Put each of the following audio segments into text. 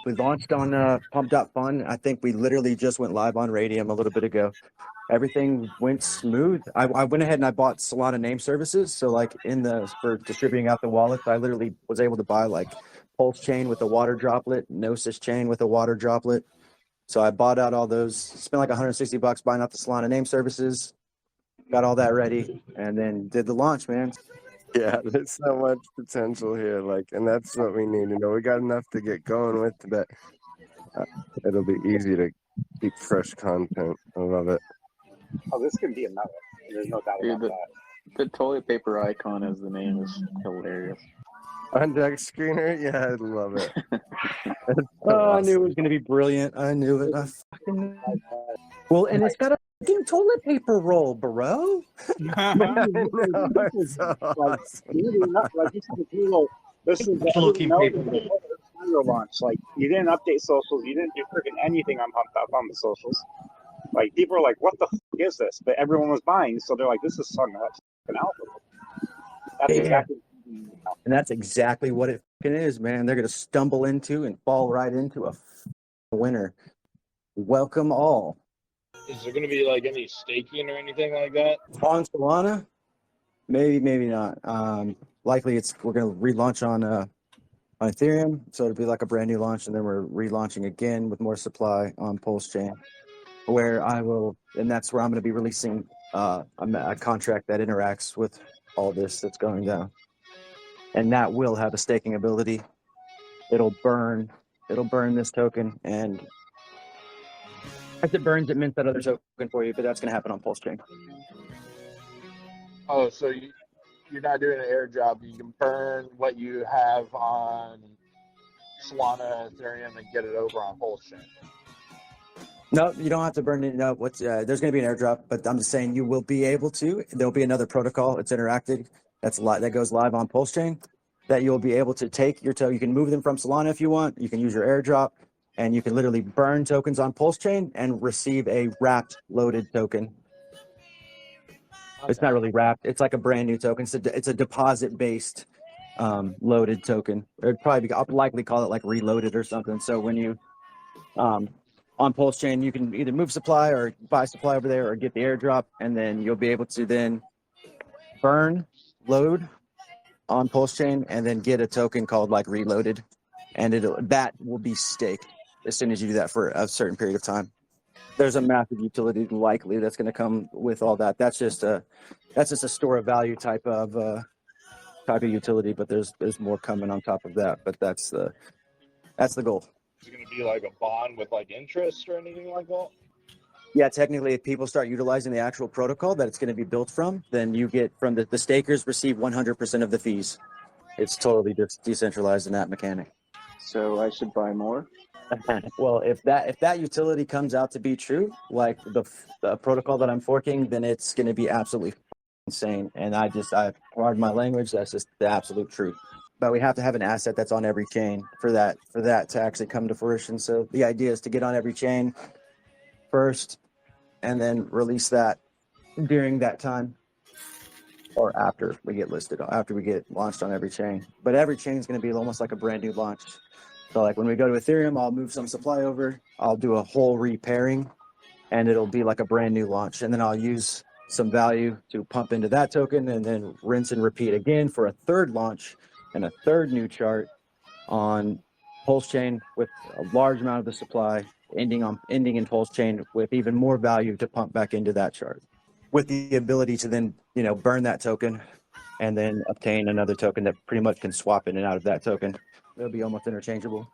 We launched on Pump.Fun. I think we literally just went live on Radium a little bit ago. Everything went smooth. I went ahead and I bought Solana name services. So like for distributing out the wallets, I literally was able to buy like PulseChain with a water droplet, Gnosis chain with a water droplet. So I bought out all those, spent like $160 buying out the Solana name services, got all that ready, and then did the launch, man. Yeah, there's so much potential here, like, and that's what we need. We got enough to get going with, but it'll be easy to keep fresh content. I love it. Oh, this could be a meta. There's no doubt about that. The toilet paper icon as the name is hilarious. On-deck screener? Yeah, I love it. I knew it was going to be brilliant. I knew it. Well, and it's got a fucking toilet paper roll, bro. This is the launch. Like, you didn't update socials. You didn't do freaking anything on Pump.Fun the socials. Like, people are like, what the fuck is this? But everyone was buying, so they're like, this is something that's an alpha. That's exactly. And that's exactly what it is, man. They're going to stumble into and fall right into a winner. Welcome all. Is there going to be like any staking or anything like that? On Solana? Maybe not. Likely we're going to relaunch on Ethereum, so it'll be like a brand new launch, and then we're relaunching again with more supply on PulseChain, and that's where I'm going to be releasing a contract that interacts with all this that's going down. And that will have a staking ability. It'll burn this token, and as it burns, it mints that other token for you, but that's going to happen on PulseChain. Oh, so you're not doing an airdrop. You can burn what you have on Solana, Ethereum, and get it over on PulseChain. No, you don't have to burn it. No, there's going to be an airdrop, but I'm just saying you will be able to. There'll be another protocol. It's interactive. That goes live on PulseChain. That you'll be able to take your token. You can move them from Solana if you want. You can use your airdrop, and you can literally burn tokens on PulseChain and receive a wrapped loaded token. Okay. It's not really wrapped. It's like a brand new token. It's a deposit based loaded token. I'll likely call it like reloaded or something. So when you on PulseChain, you can either move supply or buy supply over there or get the airdrop, and then you'll be able to then burn, load on PulseChain, and then get a token called like reloaded, and that will be staked as soon as you do that for a certain period of time. There's a massive utility likely that's going to come with all that. That's just a store of value type of utility, but there's more coming on top of that. But that's the goal. Is it going to be like a bond with like interest or anything like that? Yeah, technically, if people start utilizing the actual protocol that it's going to be built from, then you get from the stakers receive 100% of the fees. It's totally just decentralized in that mechanic. So I should buy more? Well, if that utility comes out to be true, like the protocol that I'm forking, then it's going to be absolutely insane. And I pardon my language, that's just the absolute truth. But we have to have an asset that's on every chain for that to actually come to fruition. So the idea is to get on every chain first, and then release that during that time, or after we get launched on every chain. But every chain is going to be almost like a brand new launch. So like when we go to Ethereum, I'll move some supply over, I'll do a whole repairing, and it'll be like a brand new launch. And then I'll use some value to pump into that token, and then rinse and repeat again for a third launch and a third new chart on PulseChain with a large amount of the supply, ending in PulseChain with even more value to pump back into that chart, with the ability to then burn that token and then obtain another token that pretty much can swap in and out of that token. It'll be almost interchangeable.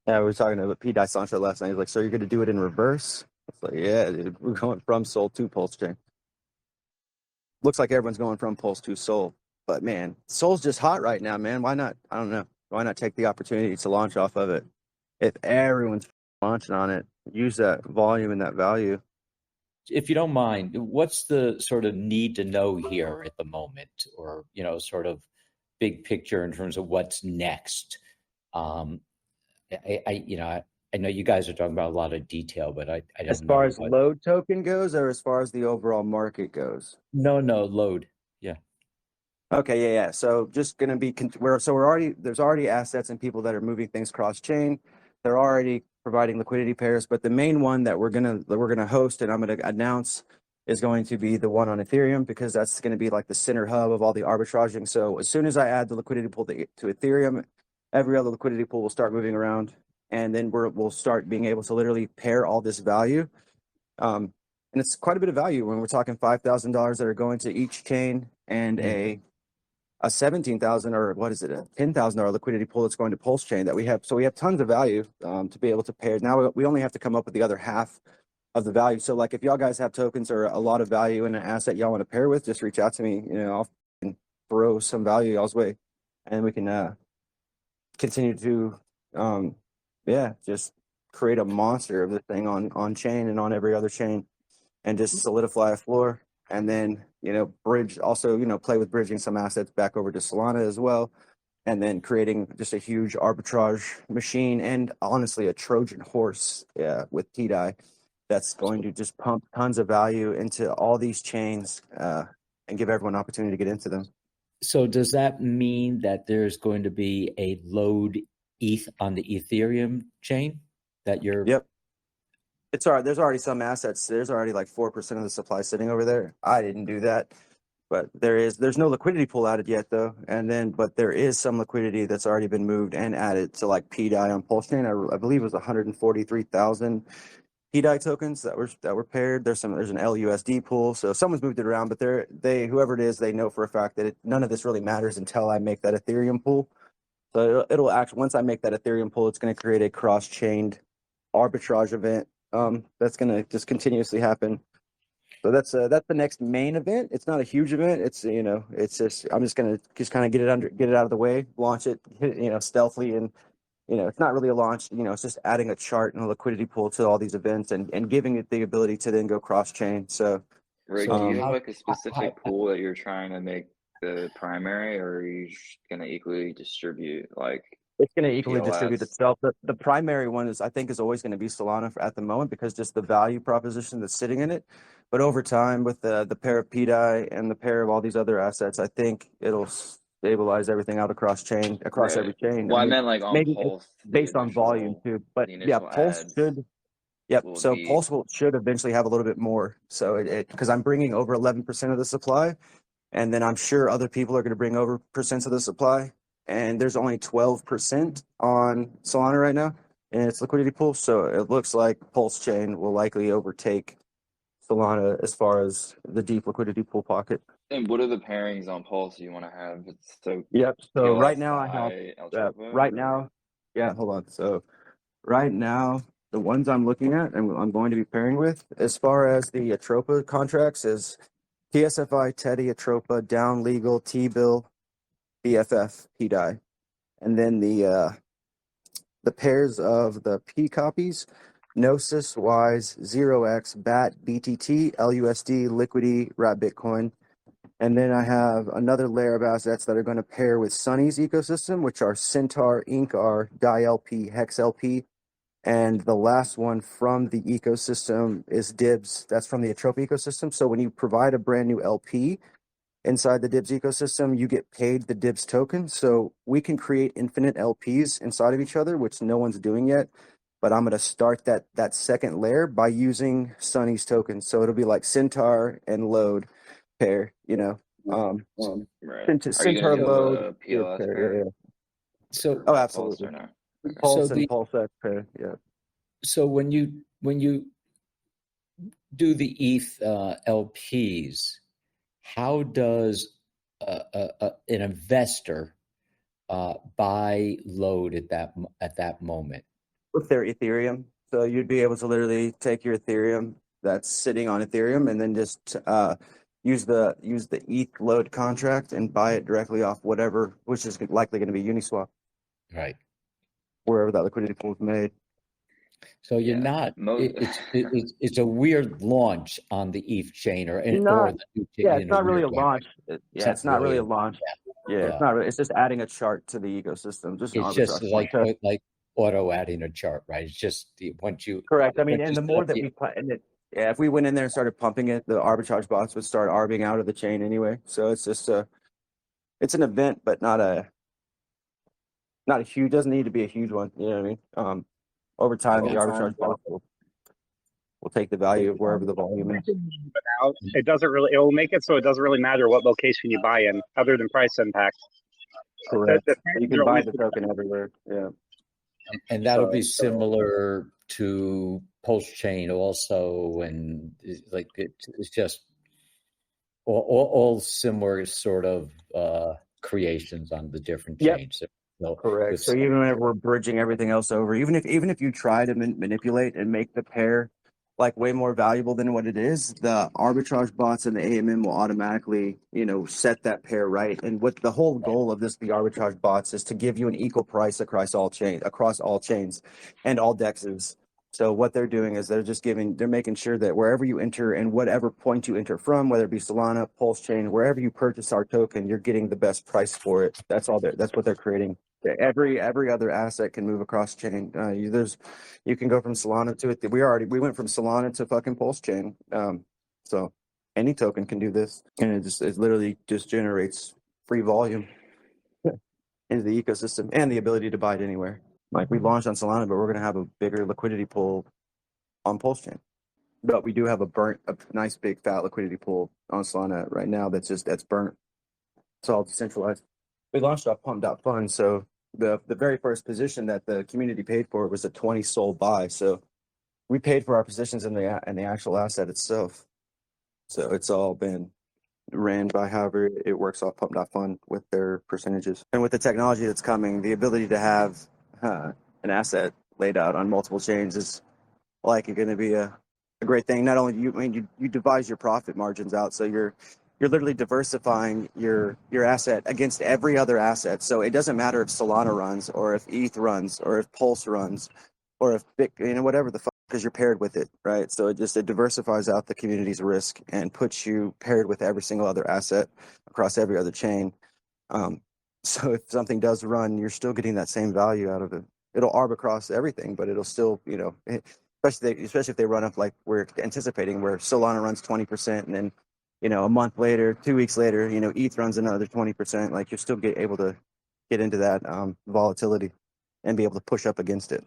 Yeah, we were talking about pdai Sancho last night. He's like, so you're going to do it in reverse? It's like, yeah, dude, we're going from Sol to PulseChain. Looks like everyone's going from Pulse to Sol, but man, Sol's just hot right now, man. Why not? I don't know. Why not take the opportunity to launch off of it? If everyone's launching on it, use that volume and that value. If you don't mind, what's the sort of need to know here at the moment, or sort of big picture in terms of what's next? I know you guys are talking about a lot of detail, but I don't know. As far as load token goes, or as far as the overall market goes? No, load. Yeah. Okay, yeah. So just going to be there's already assets and people that are moving things cross chain. They're already providing liquidity pairs, but the main one that we're gonna host and I'm gonna announce is going to be the one on Ethereum, because that's going to be like the center hub of all the arbitraging. So as soon as I add the liquidity pool to Ethereum, every other liquidity pool will start moving around, and then we'll start being able to literally pair all this value. And it's quite a bit of value when we're talking $5,000 that are going to each chain, and a 17,000 or what is it, a $10,000 liquidity pool that's going to PulseChain that we have. So we have tons of value to be able to pair. Now we only have to come up with the other half of the value. So like if y'all guys have tokens or a lot of value in an asset y'all want to pair with, just reach out to me. I'll throw some value y'all's way, and we can continue to just create a monster of the thing on chain and on every other chain, and just solidify a floor. And then, bridge also, play with bridging some assets back over to Solana as well. And then creating just a huge arbitrage machine, and honestly, a Trojan horse with pdai that's going to just pump tons of value into all these chains and give everyone an opportunity to get into them. So does that mean that there's going to be a load ETH on the Ethereum chain that you're... Yep. It's all right. There's already some assets. There's already like 4% of the supply sitting over there. I didn't do that, but there's no liquidity pool added yet though. But there is some liquidity that's already been moved and added to like pdai on PulseChain. I believe it was 143,000 pdai tokens that were paired. There's an LUSD pool. So someone's moved it around, but whoever it is, they know for a fact that none of this really matters until I make that Ethereum pool. So it'll actually, once I make that Ethereum pool, it's going to create a cross-chained arbitrage event. That's going to just continuously happen. So that's the next main event. It's not a huge event. It's it's just I'm just going to kind of get it out of the way, launch it, stealthily, and it's not really a launch. It's just adding a chart and a liquidity pool to all these events and giving it the ability to then go cross chain. So, Rick, do you have like a specific pool that you're trying to make the primary, or are you going to equally distribute like? It's going to equally distribute PLS. itself. The primary one is always going to be Solana at the moment, because just the value proposition that's sitting in it. But over time, with the pair of pdai and the pair of all these other assets, I think it'll stabilize everything out across every chain. Well, I meant like on maybe Pulse, based on volume too. But Pulse should. Yep. So Pulse should eventually have a little bit more. So because I'm bringing over 11% of the supply, and then I'm sure other people are going to bring over percents of the supply. And there's only 12% on Solana right now in its liquidity pool. So it looks like PulseChain will likely overtake Solana as far as the deep liquidity pool pocket. And what are the pairings on Pulse you want to have? So PLS, right now I have hold on. So right now the ones I'm looking at and I'm going to be pairing with, as far as the atropa contracts, is TSFI, Teddy, atropa, down legal, T-bill, BFF, pdai, and then the pairs of the P copies: Gnosis, Wise, 0x, BAT, BTT, LUSD, Liquidity, Wrap Bitcoin. And then I have another layer of assets that are going to pair with Sunny's ecosystem, which are Centaur, InkR, DaiLP, HexLP. And the last one from the ecosystem is Dibs. That's from the Atropa ecosystem. So when you provide a brand new LP inside the Dibs ecosystem, you get paid the Dibs token. So we can create infinite LPs inside of each other, which no one's doing yet. But I'm going to start that second layer by using Sunny's tokens. So it'll be like Centaur and Load pair, right. Centaur Load PLS pair? Yeah. So absolutely. Pulse or no? Pulse So and PulseX pair, yeah. So when you do the ETH LPs, how does an investor buy load at that moment? With their Ethereum. So you'd be able to literally take your Ethereum that's sitting on Ethereum and then just use the ETH load contract and buy it directly off whatever, which is likely going to be Uniswap. Right. Wherever that liquidity pool is made. So you're not. It's a weird launch on the ETH chain or the new chain. Yeah, it's not really a launch. It's not really a launch. Yeah, it's not really. It's just adding a chart to the ecosystem. It's just like auto adding a chart, right? It's just once you. Correct. I mean, and the more that we play, if we went in there and started pumping it, the arbitrage bots would start arbing out of the chain anyway. So it's just it's an event, but not a huge. Doesn't need to be a huge one. You know what I mean? Over time, the arbitrage bots will take the value of wherever the volume is. But now it doesn't really. It will make it so it doesn't really matter what location you buy in, other than price impact. Correct. The You can buy the token everywhere. Yeah. And that'll be similar to PulseChain also, and like it's just all similar sort of creations on the different chains. So, correct. So even whenever we're bridging everything else over, even if you try to manipulate and make the pair like way more valuable than what it is, the arbitrage bots and the AMM will automatically, set that pair right. And what the whole goal of the arbitrage bots is to give you an equal price across all chains and all dexes. So what they're doing is they're making sure that wherever you enter and whatever point you enter from, whether it be Solana, PulseChain, wherever you purchase our token, you're getting the best price for it. That's what they're creating. Every other asset can move across chain. You can go from Solana to it. We went from Solana to fucking PulseChain. So any token can do this, and it literally just generates free volume into the ecosystem and the ability to buy it anywhere. Like we launched on Solana, but we're going to have a bigger liquidity pool on PulseChain. But we do have a nice big fat liquidity pool on Solana right now that's burnt. It's all decentralized. We launched off pump.fund, so the very first position that the community paid for was a 20 SOL buy. So we paid for our positions in the actual asset itself. So it's all been ran by however it works off pump.fund with their percentages. And with the technology that's coming, the ability to have an asset laid out on multiple chains is likely going to be a great thing. Not only you devise your profit margins out, so you're literally diversifying your asset against every other asset. So it doesn't matter if Solana runs or if ETH runs or if Pulse runs or if Bitcoin, whatever the fuck, because you're paired with it, right? So it diversifies out the community's risk and puts you paired with every single other asset across every other chain. So if something does run, you're still getting that same value out of it. It'll arb across everything, but it'll still, especially if they run up like we're anticipating, where Solana runs 20% and then, a month later, 2 weeks later, ETH runs another 20%. Like you're still able to get into that volatility and be able to push up against it.